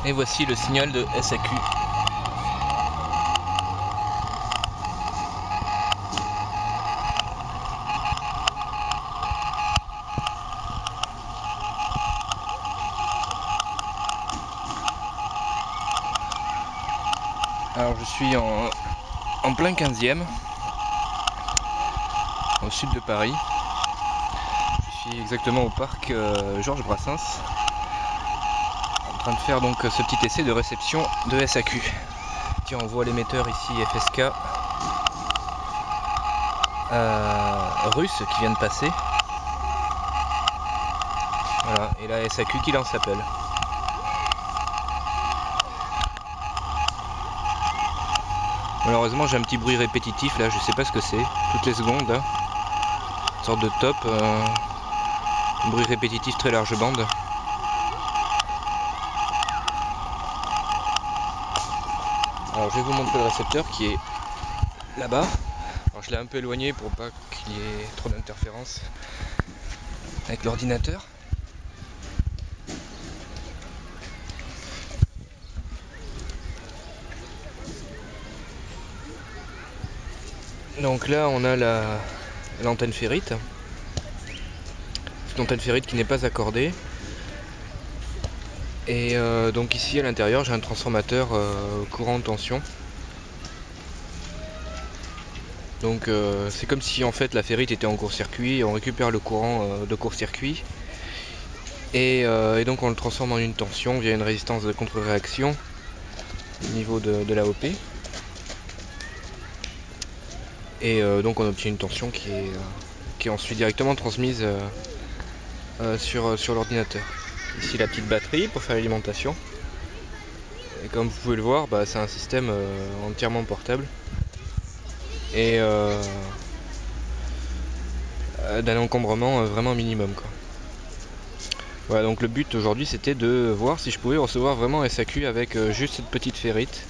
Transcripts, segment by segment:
Et voici le signal de SAQ. Alors je suis en plein 15e, au sud de Paris. Je suis exactement au parc Georges Brassens, en train de faire donc ce petit essai de réception de SAQ. Tiens, on voit l'émetteur ici FSK russe qui vient de passer. Voilà, et la SAQ qui lance l'appel. Malheureusement j'ai un petit bruit répétitif là, je sais pas ce que c'est, toutes les secondes là. Une sorte de top, un bruit répétitif très large bande. Alors je vais vous montrer le récepteur qui est là-bas. Alors je l'ai un peu éloigné pour pas qu'il y ait trop d'interférences avec l'ordinateur. Donc là on a l'antenne ferrite. C'est une antenne ferrite qui n'est pas accordée. Et donc ici à l'intérieur j'ai un transformateur courant tension. Donc c'est comme si en fait la ferrite était en court-circuit, on récupère le courant de court-circuit et donc on le transforme en une tension via une résistance de contre-réaction au niveau de l'AOP. Et donc on obtient une tension qui est ensuite directement transmise sur l'ordinateur. Ici la petite batterie pour faire l'alimentation. Et comme vous pouvez le voir, c'est un système entièrement portable et d'un encombrement vraiment minimum, quoi. Voilà, donc le but aujourd'hui c'était de voir si je pouvais recevoir vraiment SAQ avec juste cette petite ferrite.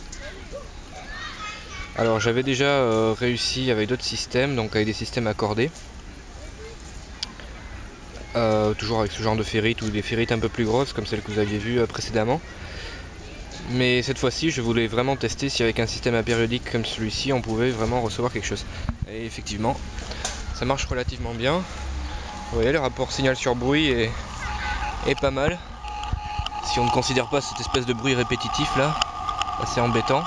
Alors j'avais déjà réussi avec d'autres systèmes, donc avec des systèmes accordés. Toujours avec ce genre de ferrite ou des ferrites un peu plus grosses comme celle que vous aviez vue précédemment. Mais cette fois-ci je voulais vraiment tester si avec un système apériodique comme celui-ci on pouvait vraiment recevoir quelque chose. Et effectivement ça marche relativement bien. Vous voyez, le rapport signal sur bruit est pas mal. Si on ne considère pas cette espèce de bruit répétitif là, assez embêtant.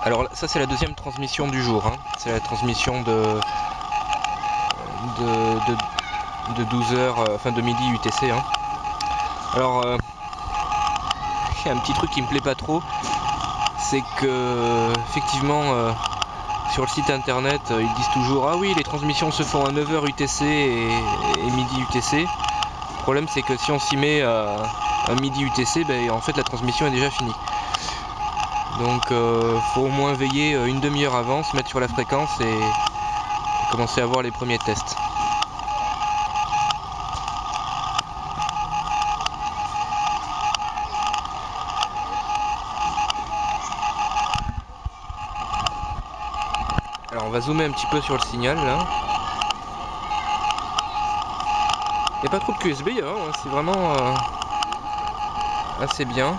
Alors ça c'est la deuxième transmission du jour, hein. C'est la transmission de 12h, enfin de midi UTC, hein. Alors il y a un petit truc qui me plaît pas trop, c'est que effectivement sur le site internet ils disent toujours ah oui les transmissions se font à 9h UTC et midi UTC. Le problème c'est que si on s'y met à midi UTC, en fait la transmission est déjà finie. Donc faut au moins veiller une demi-heure avant, se mettre sur la fréquence et commencer à voir les premiers tests. Alors on va zoomer un petit peu sur le signal là. Il n'y a pas trop de QSB, hein, c'est vraiment assez bien.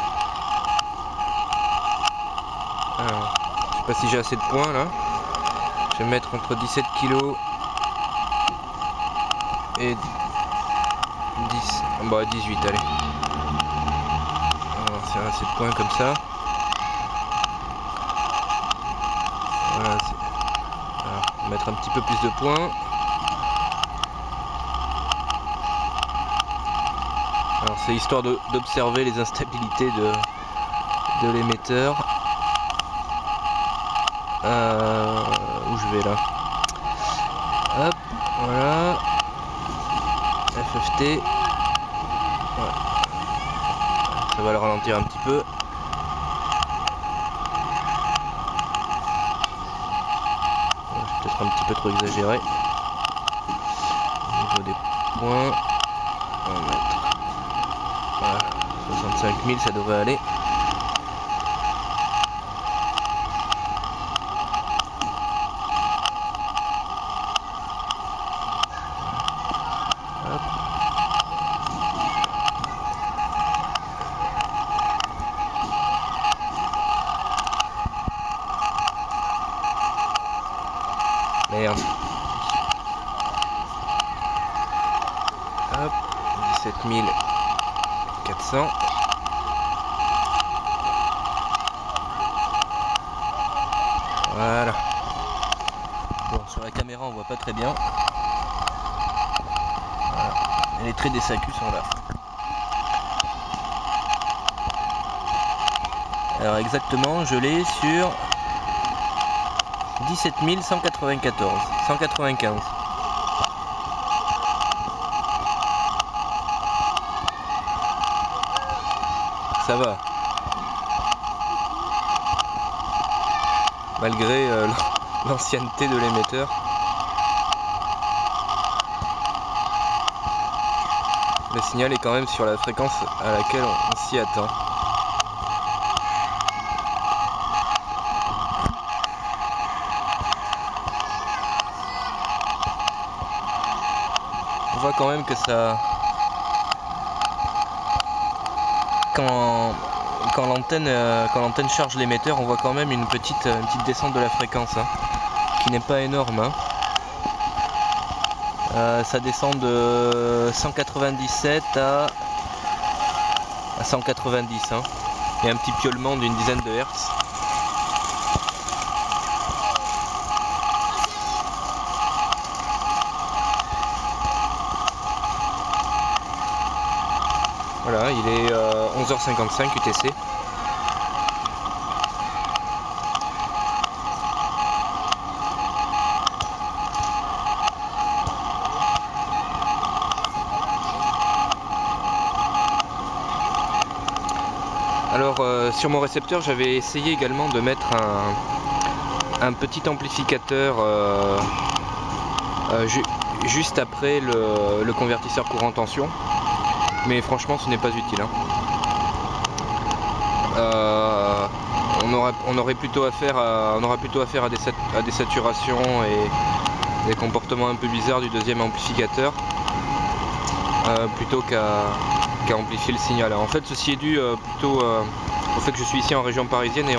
Alors, je sais pas si j'ai assez de points là. Je vais mettre entre 17 kg et 10, 18, allez. Alors, c'est assez de points comme ça. Voilà, alors, on va mettre un petit peu plus de points. Alors c'est histoire d'observer les instabilités de l'émetteur. Où je vais là? Hop, voilà. FFT. Ouais. Ça va le ralentir un petit peu. Peut-être un petit peu trop exagéré. Au niveau des points, on va mettre voilà, 65 000, ça devrait aller. Hop. Merde. Hop, 17 400. Voilà. Bon, sur la caméra on voit pas très bien. Voilà. Et les traits des SACU sont là. Alors exactement, je l'ai sur 17 195. Ça va. Malgré l'ancienneté de l'émetteur. Le signal est quand même sur la fréquence à laquelle on s'y attend. On voit quand même que ça... Quand l'antenne charge l'émetteur, on voit quand même une petite descente de la fréquence, hein, qui n'est pas énorme. Hein. Ça descend de 197 à 190. Hein. Il y a un petit piaulement d'une dizaine de hertz. Voilà, il est 11h55 UTC. Alors sur mon récepteur, j'avais essayé également de mettre un petit amplificateur juste après le convertisseur courant tension. Mais franchement ce n'est pas utile. Hein. On aurait plutôt affaire à des saturations et des comportements un peu bizarres du deuxième amplificateur plutôt qu'à amplifier le signal. Alors, en fait ceci est dû plutôt au fait que je suis ici en région parisienne et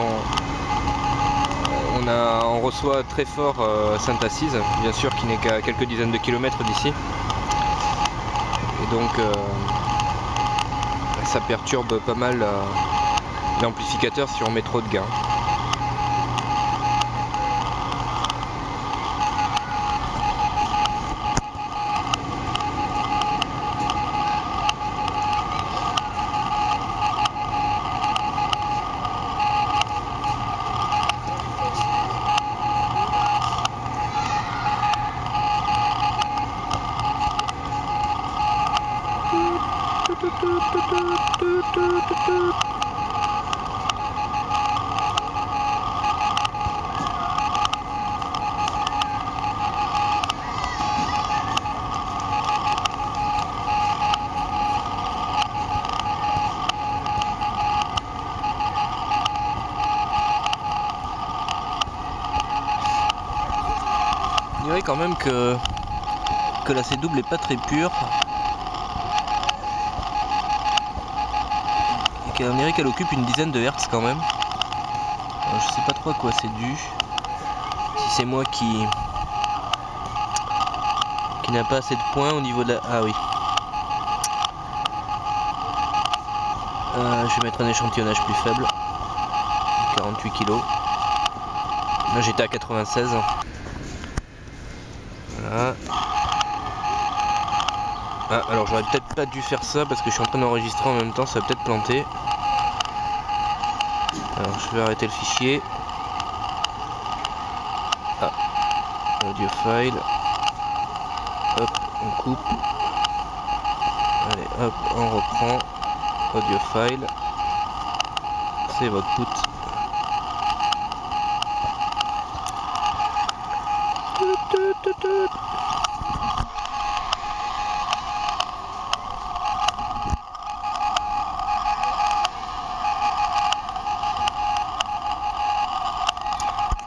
on reçoit très fort Sainte-Assise, bien sûr qui n'est qu'à quelques dizaines de kilomètres d'ici. Et donc ça perturbe pas mal l'amplificateur si on met trop de gain. Je dirais quand même que la C-double est pas très pure. Et qu'on dirait qu'elle occupe une dizaine de hertz quand même. Alors, je sais pas trop à quoi c'est dû. Si c'est moi qui n'a pas assez de points au niveau de la... Ah oui. Je vais mettre un échantillonnage plus faible. 48 kg. Là j'étais à 96. Voilà. Ah, alors j'aurais peut-être pas dû faire ça parce que je suis en train d'enregistrer en même temps, ça va peut-être planter. Alors je vais arrêter le fichier. Ah, audio file. Hop, on coupe. Allez, hop, on reprend. Audio file. Save output.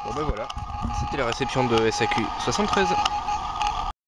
Bon ben voilà, c'était la réception de SAQ 73.